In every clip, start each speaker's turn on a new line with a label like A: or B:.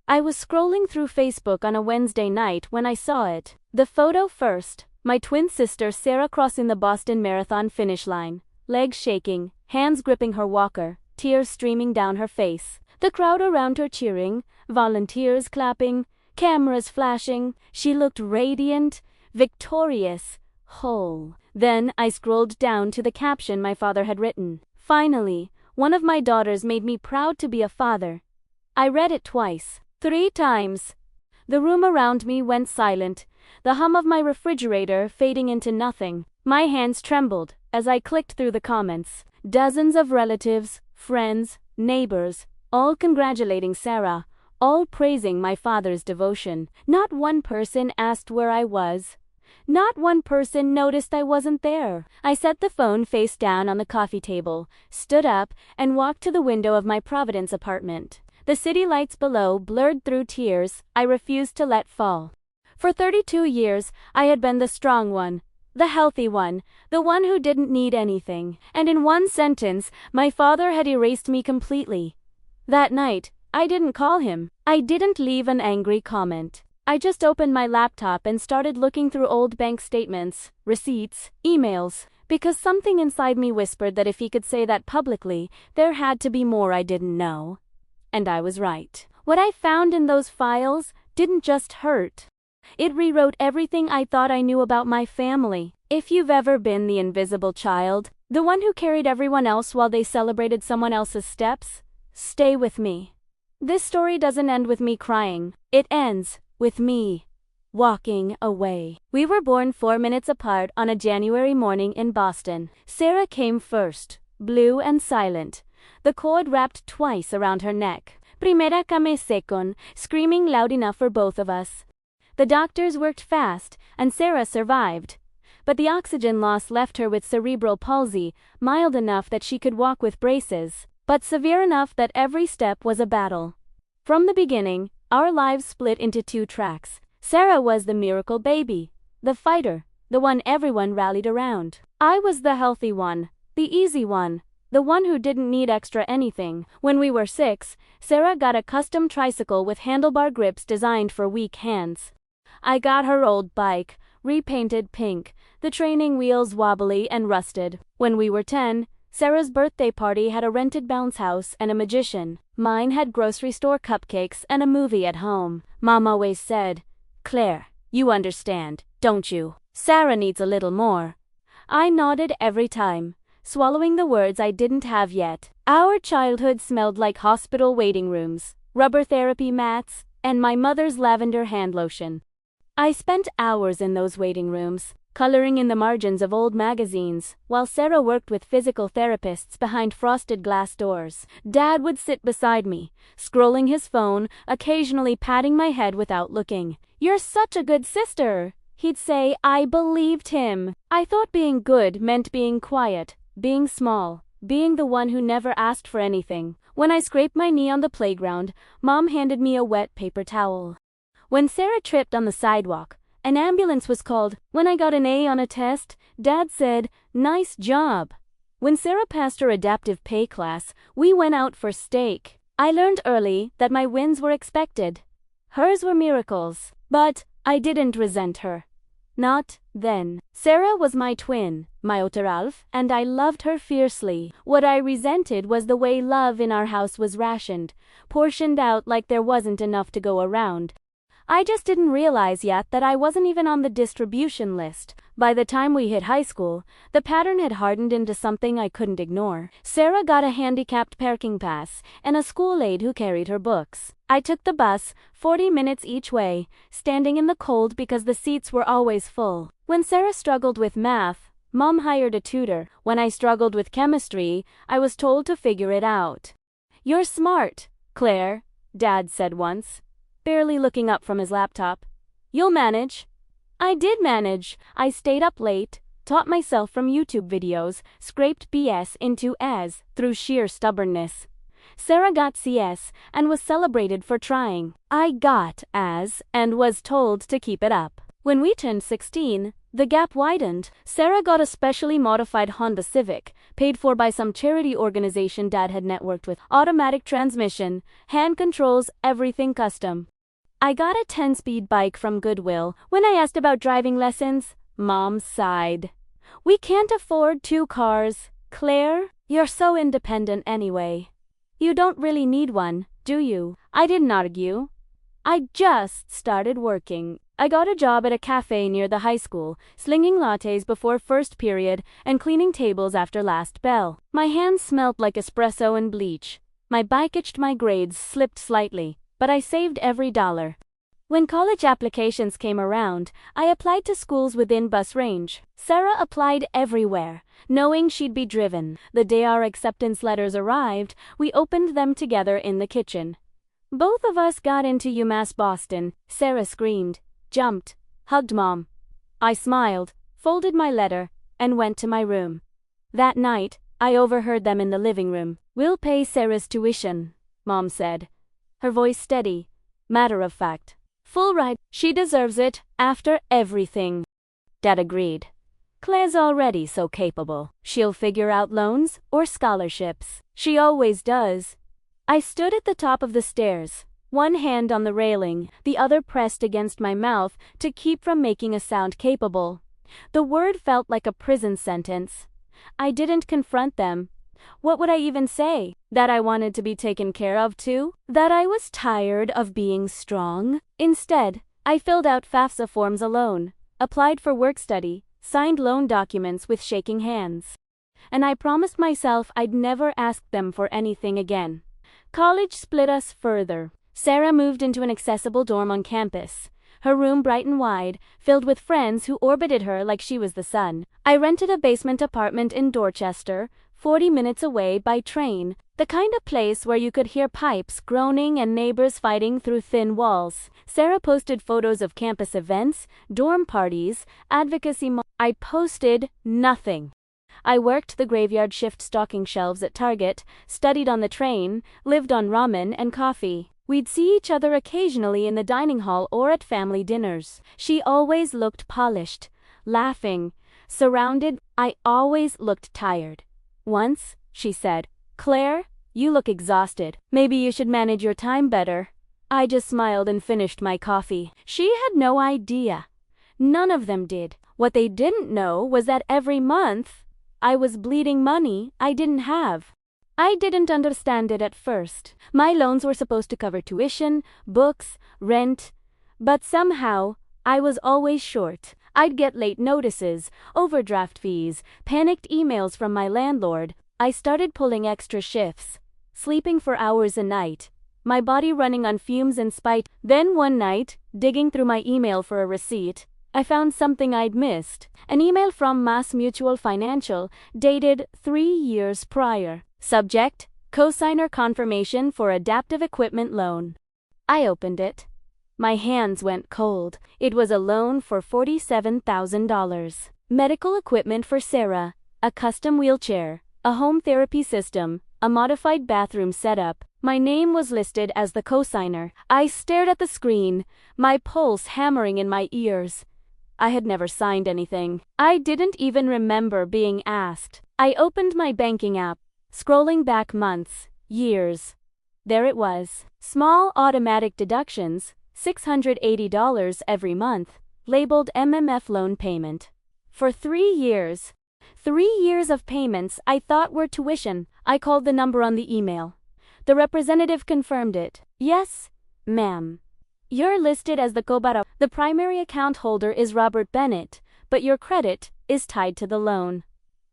A: I was scrolling through Facebook on a Wednesday night when I saw it. The photo first, my twin sister Sarah crossing the Boston Marathon finish line, legs shaking, hands gripping her walker, tears streaming down her face. The crowd around her cheering, volunteers clapping, cameras flashing. She looked radiant, victorious, whole. Then I scrolled down to the caption my father had written. Finally, one of my daughters made me proud to be a father. I read it twice, 3 times. The room around me went silent, the hum of my refrigerator fading into nothing. My hands trembled as I clicked through the comments. Dozens of relatives, friends, neighbors, all congratulating Sarah, all praising my father's devotion. Not one person asked where I was. Not one person noticed I wasn't there. I set the phone face down on the coffee table, stood up, and walked to the window of my Providence apartment. The city lights below blurred through tears I refused to let fall. For 32 years, I had been the strong one, the healthy one, the one who didn't need anything. And in one sentence, my father had erased me completely. That night, I didn't call him. I didn't leave an angry comment. I just opened my laptop and started looking through old bank statements, receipts, emails, because something inside me whispered that if he could say that publicly, there had to be more I didn't know. And I was right. What I found in those files didn't just hurt. It rewrote everything I thought I knew about my family. If you've ever been the invisible child, the one who carried everyone else while they celebrated someone else's steps, stay with me. This story doesn't end with me crying. It ends with me walking away. We were born 4 minutes apart on a January morning in Boston. Sarah came first, blue and silent, the cord wrapped twice around her neck. Primera kame second, screaming loud enough for both of us. The doctors worked fast, and Sarah survived. But the oxygen loss left her with cerebral palsy, mild enough that she could walk with braces, but severe enough that every step was a battle. From the beginning, our lives split into 2 tracks. Sarah was the miracle baby, the fighter, the one everyone rallied around. I was the healthy one, the easy one, the one who didn't need extra anything. When we were 6, Sarah got a custom tricycle with handlebar grips designed for weak hands. I got her old bike, repainted pink, the training wheels wobbly and rusted. When we were 10, Sarah's birthday party had a rented bounce house and a magician. Mine had grocery store cupcakes and a movie at home. Mom always said, "Claire, you understand, don't you? Sarah needs a little more." I nodded every time, swallowing the words I didn't have yet. Our childhood smelled like hospital waiting rooms, rubber therapy mats, and my mother's lavender hand lotion. I spent hours in those waiting rooms, coloring in the margins of old magazines, while Sarah worked with physical therapists behind frosted glass doors. Dad would sit beside me, scrolling his phone, occasionally patting my head without looking. "You're such a good sister," he'd say. I believed him. I thought being good meant being quiet, being small, being the one who never asked for anything. When I scraped my knee on the playground, Mom handed me a wet paper towel. When Sarah tripped on the sidewalk, an ambulance was called. When I got an A on a test, Dad said, "Nice job." When Sarah passed her adaptive pay class, we went out for steak. I learned early that my wins were expected. Hers were miracles. But I didn't resent her. Not then. Sarah was my twin, my Otteralf, and I loved her fiercely. What I resented was the way love in our house was rationed, portioned out like there wasn't enough to go around. I just didn't realize yet that I wasn't even on the distribution list. By the time we hit high school, the pattern had hardened into something I couldn't ignore. Sarah got a handicapped parking pass and a school aide who carried her books. I took the bus, 40 minutes each way, standing in the cold because the seats were always full. When Sarah struggled with math, Mom hired a tutor. When I struggled with chemistry, I was told to figure it out. "You're smart, Claire," Dad said once, barely looking up from his laptop. "You'll manage." I did manage. I stayed up late, taught myself from YouTube videos, scraped BS into As through sheer stubbornness. Sarah got CS and was celebrated for trying. I got As and was told to keep it up. When we turned 16, The gap widened. Sarah got a specially modified Honda Civic, paid for by some charity organization Dad had networked with. Automatic transmission, hand controls, everything custom. I got a 10-speed bike from Goodwill. When I asked about driving lessons, Mom sighed. We can't afford 2 cars. Claire, you're so independent anyway. You don't really need one, do you? I didn't argue. I just started working. I got a job at a cafe near the high school, slinging lattes before first period and cleaning tables after last bell. My hands smelt like espresso and bleach. My bike itched, my grades slipped slightly, but I saved every dollar. When college applications came around, I applied to schools within bus range. Sarah applied everywhere, knowing she'd be driven. The day our acceptance letters arrived, we opened them together in the kitchen. Both of us got into UMass Boston. Sarah screamed, jumped, hugged Mom. I smiled, folded my letter, and went to my room. That night, I overheard them in the living room. We'll pay Sarah's tuition, Mom said, her voice steady, matter of fact. Full ride, she deserves it, after everything. Dad agreed. Claire's already so capable. She'll figure out loans or scholarships. She always does. I stood at the top of the stairs, one hand on the railing, the other pressed against my mouth to keep from making a sound. Capable. The word felt like a prison sentence. I didn't confront them. What would I even say? That I wanted to be taken care of too? That I was tired of being strong? Instead, I filled out FAFSA forms alone, applied for work study, signed loan documents with shaking hands. And I promised myself I'd never ask them for anything again. College split us further. Sarah moved into an accessible dorm on campus, her room bright and wide, filled with friends who orbited her like she was the sun. I rented a basement apartment in Dorchester, 40 minutes away by train, the kind of place where you could hear pipes groaning and neighbors fighting through thin walls. Sarah posted photos of campus events, dorm parties, advocacy. I posted nothing. I worked the graveyard shift stocking shelves at Target, studied on the train, lived on ramen and coffee. We'd see each other occasionally in the dining hall or at family dinners. She always looked polished, laughing, surrounded. I always looked tired. Once, she said, Claire, you look exhausted. Maybe you should manage your time better. I just smiled and finished my coffee. She had no idea. None of them did. What they didn't know was that every month, I was bleeding money I didn't have. I didn't understand it at first. My loans were supposed to cover tuition, books, rent, but somehow, I was always short. I'd get late notices, overdraft fees, panicked emails from my landlord. I started pulling extra shifts, sleeping for hours a night, my body running on fumes in spite. Then one night, digging through my email for a receipt, I found something I'd missed. An email from Mass Mutual Financial, dated 3 years prior. Subject, cosigner confirmation for adaptive equipment loan. I opened it. My hands went cold. It was a loan for $47,000. Medical equipment for Sarah, a custom wheelchair, a home therapy system, a modified bathroom setup. My name was listed as the cosigner. I stared at the screen, my pulse hammering in my ears. I had never signed anything. I didn't even remember being asked. I opened my banking app, scrolling back months, years. There it was. Small automatic deductions, $680 every month, labeled MMF loan payment. For 3 years. 3 years of payments I thought were tuition. I called the number on the email. The representative confirmed it. Yes, ma'am. You're listed as the Cobara. The primary account holder is Robert Bennett, but your credit is tied to the loan.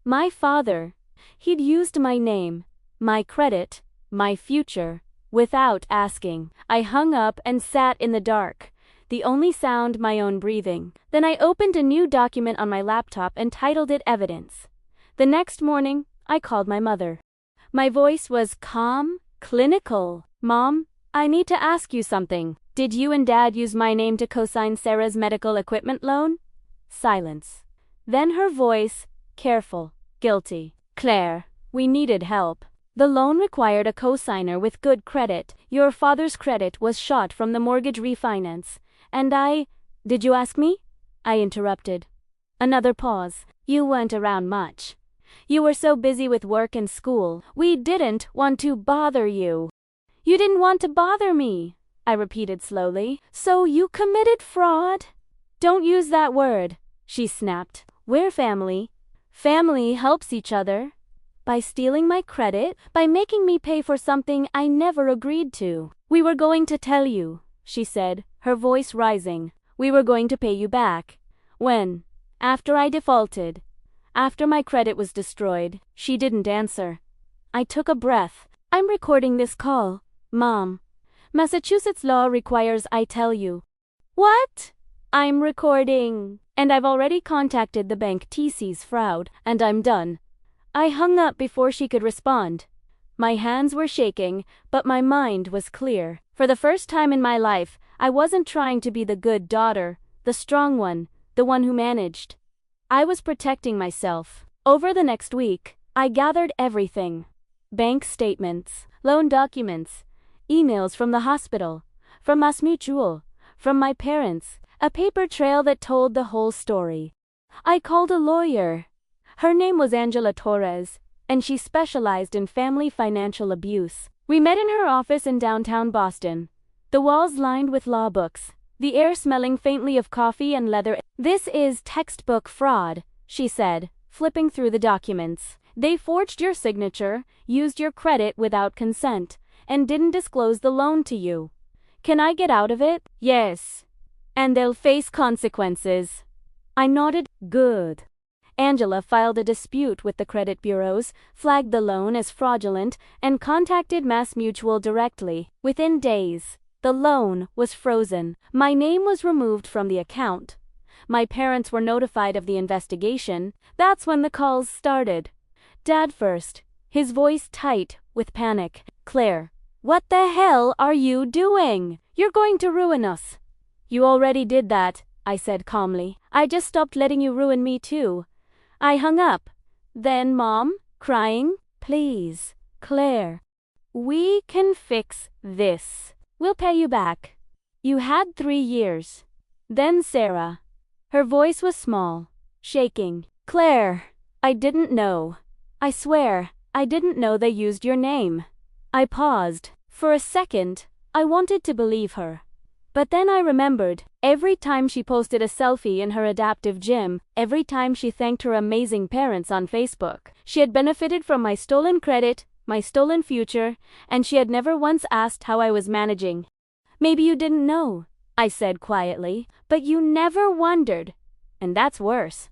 A: My father, he'd used my name, my credit, my future, without asking. I hung up and sat in the dark, the only sound my own breathing. Then I opened a new document on my laptop and titled it Evidence. The next morning, I called my mother. My voice was calm, clinical. Mom, I need to ask you something. Did you and Dad use my name to cosign Sarah's medical equipment loan? Silence. Then her voice, careful, guilty. Claire, we needed help. The loan required a cosigner with good credit. Your father's credit was shot from the mortgage refinance. And did you ask me? I interrupted. Another pause. You weren't around much. You were so busy with work and school. We didn't want to bother you. You didn't want to bother me, I repeated slowly. So you committed fraud? Don't use that word, she snapped. We're family. Family helps each other. By stealing my credit, by making me pay for something I never agreed to. We were going to tell you, she said, her voice rising. We were going to pay you back. When? After I defaulted. After my credit was destroyed. She didn't answer. I took a breath. I'm recording this call, Mom. Massachusetts law requires I tell you. What? I'm recording. And I've already contacted the bank TC's fraud, and I'm done. I hung up before she could respond. My hands were shaking, but my mind was clear. For the first time in my life, I wasn't trying to be the good daughter, the strong one, the one who managed. I was protecting myself. Over the next week, I gathered everything. Bank statements, loan documents, emails from the hospital, from MassMutual, from my parents, a paper trail that told the whole story. I called a lawyer. Her name was Angela Torres, and she specialized in family financial abuse. We met in her office in downtown Boston. The walls lined with law books, the air smelling faintly of coffee and leather. This is textbook fraud, she said, flipping through the documents. They forged your signature, used your credit without consent, and didn't disclose the loan to you. Can I get out of it? Yes. And they'll face consequences. I nodded. Good. Angela filed a dispute with the credit bureaus, flagged the loan as fraudulent, and contacted MassMutual directly. Within days, the loan was frozen. My name was removed from the account. My parents were notified of the investigation. That's when the calls started. Dad first, his voice tight with panic. Claire, what the hell are you doing? You're going to ruin us. You already did that, I said calmly. I just stopped letting you ruin me too. I hung up. Then Mom, crying, please, Claire, we can fix this. We'll pay you back. You had 3 years. Then Sarah. Her voice was small, shaking. Claire, I didn't know. I swear, I didn't know they used your name. I paused. For a second, I wanted to believe her. But then I remembered, every time she posted a selfie in her adaptive gym, every time she thanked her amazing parents on Facebook, she had benefited from my stolen credit, my stolen future, and she had never once asked how I was managing. Maybe you didn't know, I said quietly, but you never wondered. And that's worse.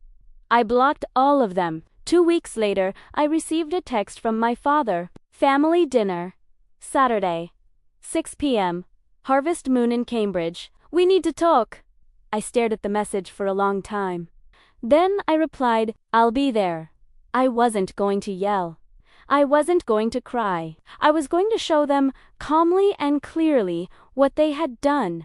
A: I blocked all of them. 2 weeks later, I received a text from my father. Family dinner. Saturday. 6 p.m. Harvest Moon in Cambridge. We need to talk. I stared at the message for a long time. Then I replied, I'll be there. I wasn't going to yell. I wasn't going to cry. I was going to show them, calmly and clearly, what they had done.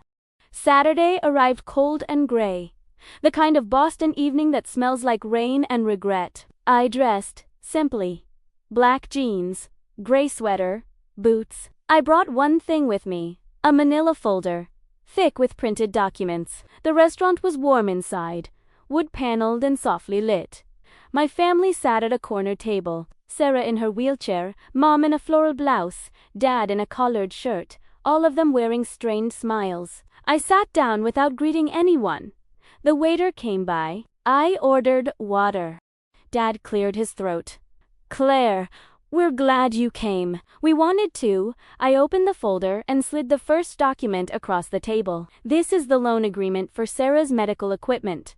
A: Saturday arrived cold and gray. The kind of Boston evening that smells like rain and regret. I dressed, simply. Black jeans, gray sweater, boots. I brought one thing with me. A manila folder, thick with printed documents. The restaurant was warm inside, wood-paneled and softly lit. My family sat at a corner table, Sarah in her wheelchair, Mom in a floral blouse, Dad in a collared shirt, all of them wearing strained smiles. I sat down without greeting anyone. The waiter came by. I ordered water. Dad cleared his throat. Claire, we're glad you came. We wanted to. I opened the folder and slid the first document across the table. This is the loan agreement for Sarah's medical equipment.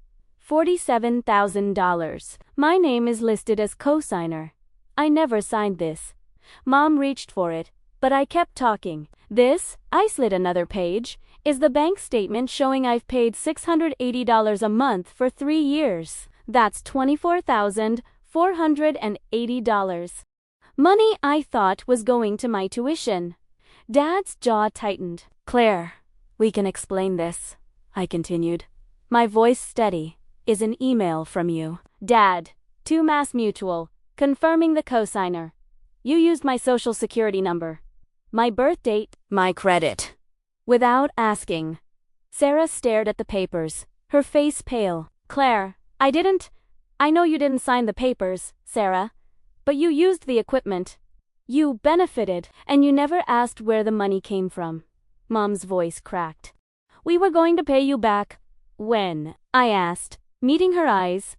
A: $47,000. My name is listed as co-signer. I never signed this. Mom reached for it, but I kept talking. This, I slid another page, is the bank statement showing I've paid $680 a month for 3 years. That's $24,480. Money I thought was going to my tuition. Dad's jaw tightened. Claire, we can explain this, I continued. My voice steady. Is an email from you. Dad, to MassMutual, confirming the cosigner. You used my social security number. My birth date. My credit. Without asking. Sarah stared at the papers, her face pale. Claire, I didn't. I know you didn't sign the papers, Sarah. But you used the equipment. You benefited, and you never asked where the money came from. Mom's voice cracked. We were going to pay you back. When? I asked, meeting her eyes.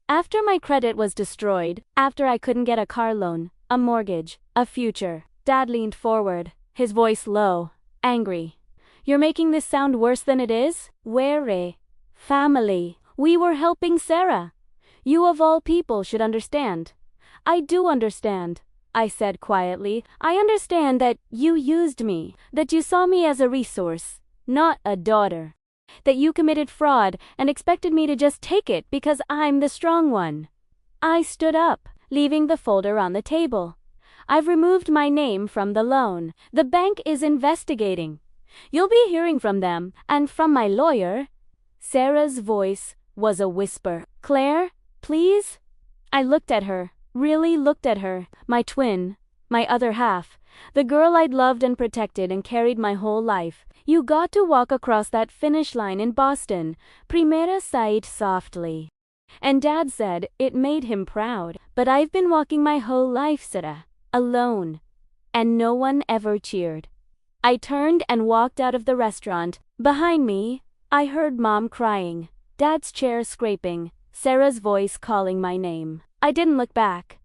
A: After my credit was destroyed, after I couldn't get a car loan, a mortgage, a future. Dad leaned forward, his voice low, angry. You're making this sound worse than it is? We're family. We were helping Sarah. You of all people should understand. I do understand, I said quietly. I understand that you used me, that you saw me as a resource, not a daughter. That you committed fraud and expected me to just take it because I'm the strong one. I stood up, leaving the folder on the table. I've removed my name from the loan. The bank is investigating. You'll be hearing from them, and from my lawyer. Sarah's voice was a whisper. Claire, please? I looked at her, really looked at her, my twin, my other half, the girl I'd loved and protected and carried my whole life. You got to walk across that finish line in Boston, Primera sighed softly. And Dad said it made him proud. But I've been walking my whole life, Sarah, alone. And no one ever cheered. I turned and walked out of the restaurant. Behind me, I heard Mom crying, Dad's chair scraping, Sarah's voice calling my name. I didn't look back.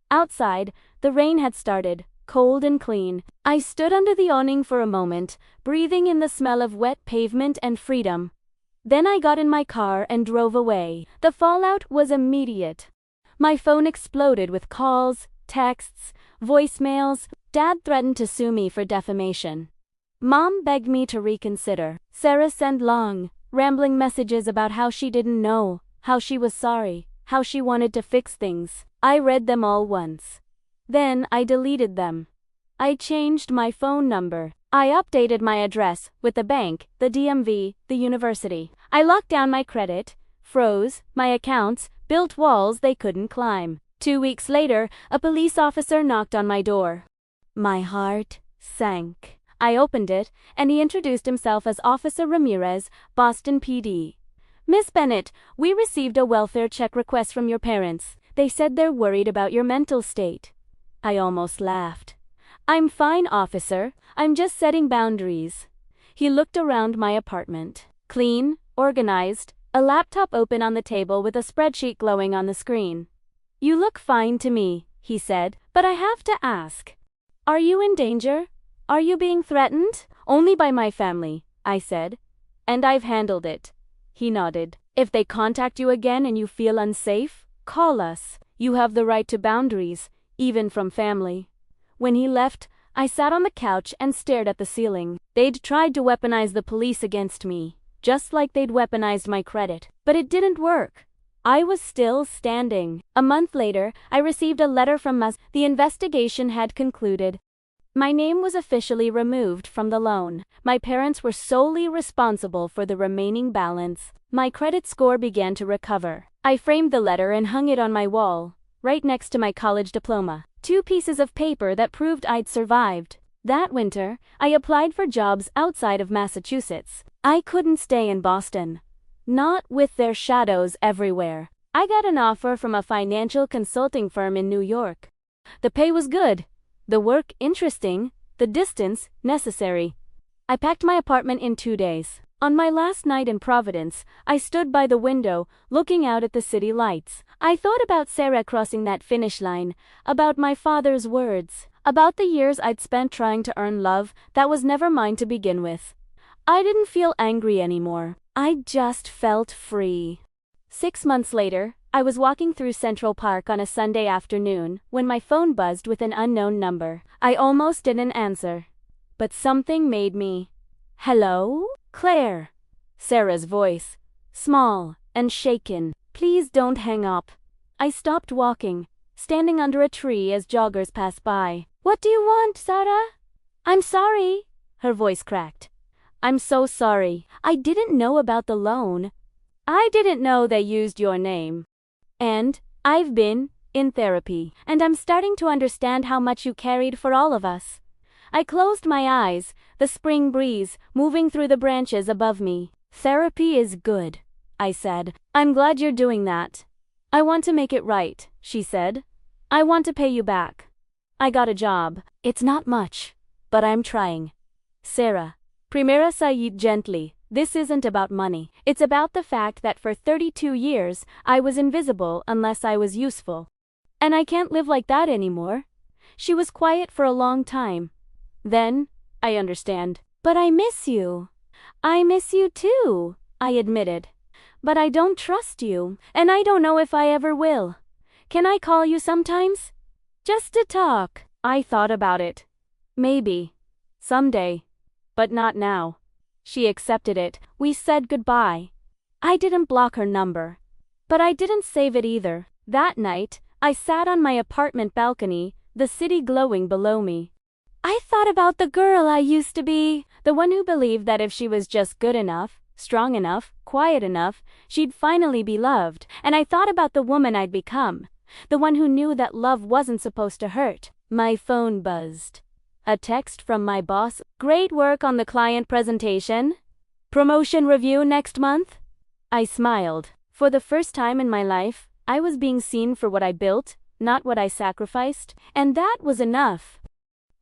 A: Outside, the rain had started, cold and clean. I stood under the awning for a moment, breathing in the smell of wet pavement and freedom. Then I got in my car and drove away. The fallout was immediate. My phone exploded with calls, texts, voicemails. Dad threatened to sue me for defamation. Mom begged me to reconsider. Sarah sent long, rambling messages about how she didn't know, how she was sorry, how she wanted to fix things. I read them all once. Then I deleted them. I changed my phone number. I updated my address with the bank, the DMV, the university. I locked down my credit, froze my accounts, built walls they couldn't climb. 2 weeks later, a police officer knocked on my door. My heart sank. I opened it, and he introduced himself as Officer Ramirez, Boston PD. Miss Bennett, we received a welfare check request from your parents. They said they're worried about your mental state. I almost laughed. I'm fine, officer. I'm just setting boundaries. He looked around my apartment. Clean, organized, a laptop open on the table with a spreadsheet glowing on the screen. You look fine to me, he said, but I have to ask. Are you in danger? Are you being threatened? Only by my family, I said. And I've handled it. He nodded. If they contact you again and you feel unsafe, call us. You have the right to boundaries, even from family. When he left, I sat on the couch and stared at the ceiling. They'd tried to weaponize the police against me, just like they'd weaponized my credit. But it didn't work. I was still standing. A month later, I received a letter from us. The investigation had concluded. My name was officially removed from the loan. My parents were solely responsible for the remaining balance. My credit score began to recover. I framed the letter and hung it on my wall, right next to my college diploma. 2 pieces of paper that proved I'd survived. That winter, I applied for jobs outside of Massachusetts. I couldn't stay in Boston. Not with their shadows everywhere. I got an offer from a financial consulting firm in New York. The pay was good. The work interesting, the distance necessary. I packed my apartment in 2 days. On my last night in Providence, I stood by the window, looking out at the city lights. I thought about Sarah crossing that finish line, about my father's words, about the years I'd spent trying to earn love that was never mine to begin with. I didn't feel angry anymore. I just felt free. 6 months later, I was walking through Central Park on a Sunday afternoon when my phone buzzed with an unknown number. I almost didn't answer. But something made me. Hello? Claire. Sarah's voice. Small and shaken. Please don't hang up. I stopped walking, standing under a tree as joggers passed by. What do you want, Sarah? I'm sorry. Her voice cracked. I'm so sorry. I didn't know about the loan. I didn't know they used your name. And I've been in therapy, and I'm starting to understand how much you carried for all of us. I closed my eyes, the spring breeze moving through the branches above me. Therapy is good, I said. I'm glad you're doing that. I want to make it right, she said. I want to pay you back. I got a job. It's not much, but I'm trying. Sarah. Primera Said gently. This isn't about money. It's about the fact that for 32 years, I was invisible unless I was useful. And I can't live like that anymore. She was quiet for a long time. Then, I understand. But I miss you. I miss you too, I admitted. But I don't trust you, and I don't know if I ever will. Can I call you sometimes? Just to talk. I thought about it. Maybe. Someday. But not now. She accepted it. We said goodbye. I didn't block her number. But I didn't save it either. That night, I sat on my apartment balcony, the city glowing below me. I thought about the girl I used to be, the one who believed that if she was just good enough, strong enough, quiet enough, she'd finally be loved. And I thought about the woman I'd become, the one who knew that love wasn't supposed to hurt. My phone buzzed. A text from my boss. Great work on the client presentation. Promotion review next month? I smiled. For the first time in my life, I was being seen for what I built, not what I sacrificed, and that was enough.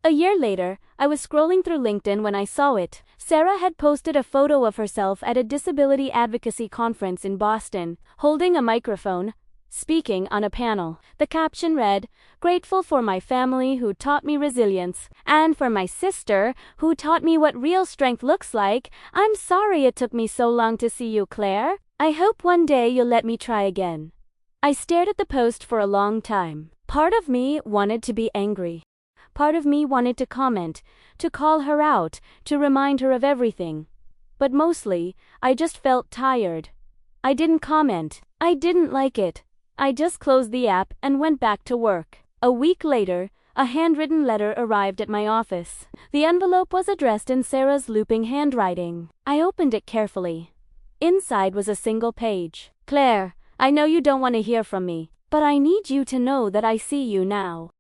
A: A year later, I was scrolling through LinkedIn when I saw it. Sarah had posted a photo of herself at a disability advocacy conference in Boston, holding a microphone, speaking on a panel. The caption read, "Grateful for my family who taught me resilience, and for my sister who taught me what real strength looks like. I'm sorry it took me so long to see you, Claire. I hope one day you'll let me try again." I stared at the post for a long time. Part of me wanted to be angry. Part of me wanted to comment, to call her out, to remind her of everything. But mostly, I just felt tired. I didn't comment. I didn't like it. I just closed the app and went back to work. A week later, a handwritten letter arrived at my office. The envelope was addressed in Sarah's looping handwriting. I opened it carefully. Inside was a single page. "Claire, I know you don't want to hear from me, but I need you to know that I see you now.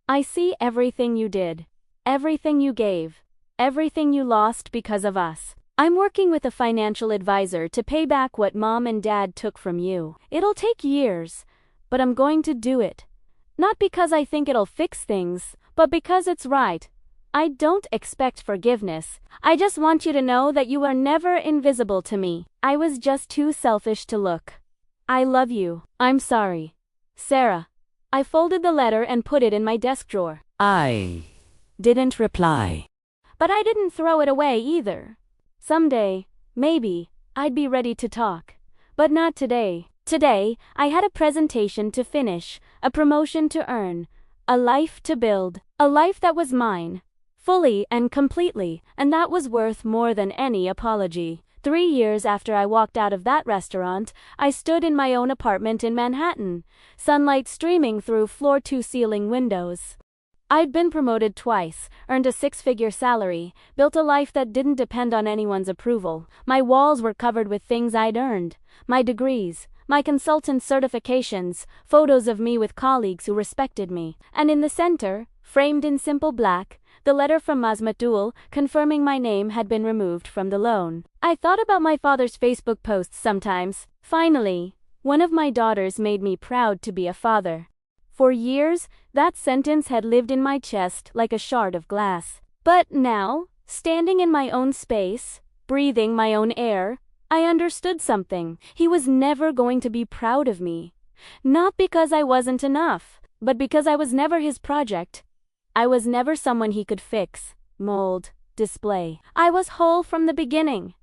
A: I see everything you did, everything you gave, everything you lost because of us. I'm working with a financial advisor to pay back what Mom and Dad took from you. It'll take years, but I'm going to do it. Not because I think it'll fix things, but because it's right. I don't expect forgiveness. I just want you to know that you are never invisible to me. I was just too selfish to look. I love you. I'm sorry. Sarah." I folded the letter and put it in my desk drawer.
B: I didn't reply.
A: But I didn't throw it away either. Someday, maybe, I'd be ready to talk. But not today. Today, I had a presentation to finish, a promotion to earn, a life to build, a life that was mine, fully and completely, and that was worth more than any apology. 3 years after I walked out of that restaurant, I stood in my own apartment in Manhattan, sunlight streaming through floor-to-ceiling windows. I'd been promoted twice, earned a 6-figure salary, built a life that didn't depend on anyone's approval. My walls were covered with things I'd earned, my degrees, my consultant certifications, photos of me with colleagues who respected me. And in the center, framed in simple black, the letter from Mazmatul confirming my name had been removed from the loan. I thought about my father's Facebook posts sometimes. Finally, one of my daughters made me proud to be a father. For years, that sentence had lived in my chest like a shard of glass. But now, standing in my own space, breathing my own air, I understood something. He was never going to be proud of me. Not because I wasn't enough, but because I was never his project. I was never someone he could fix, mold, display. I was whole from the beginning.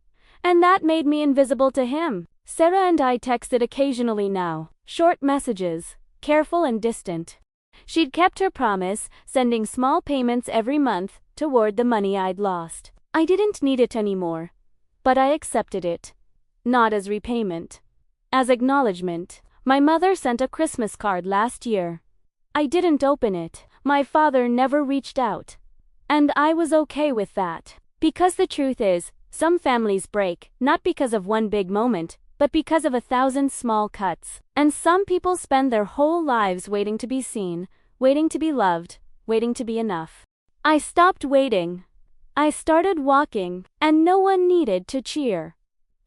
A: And that made me invisible to him. Sarah and I texted occasionally now, short messages, careful and distant. She'd kept her promise, sending small payments every month toward the money I'd lost. I didn't need it anymore, but I accepted it. Not as repayment. As acknowledgement. My mother sent a Christmas card last year. I didn't open it. My father never reached out. And I was okay with that. Because the truth is, some families break, not because of one big moment, but because of 1,000 small cuts. And some people spend their whole lives waiting to be seen, waiting to be loved, waiting to be enough. I stopped waiting. I started walking, and no one needed to cheer.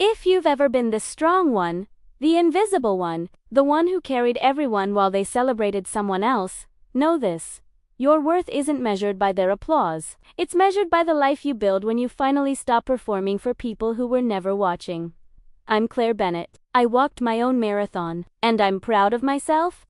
A: If you've ever been the strong one, the invisible one, the one who carried everyone while they celebrated someone else, know this. Your worth isn't measured by their applause. It's measured by the life you build when you finally stop performing for people who were never watching. I'm Claire Bennett. I walked my own marathon, and I'm proud of myself.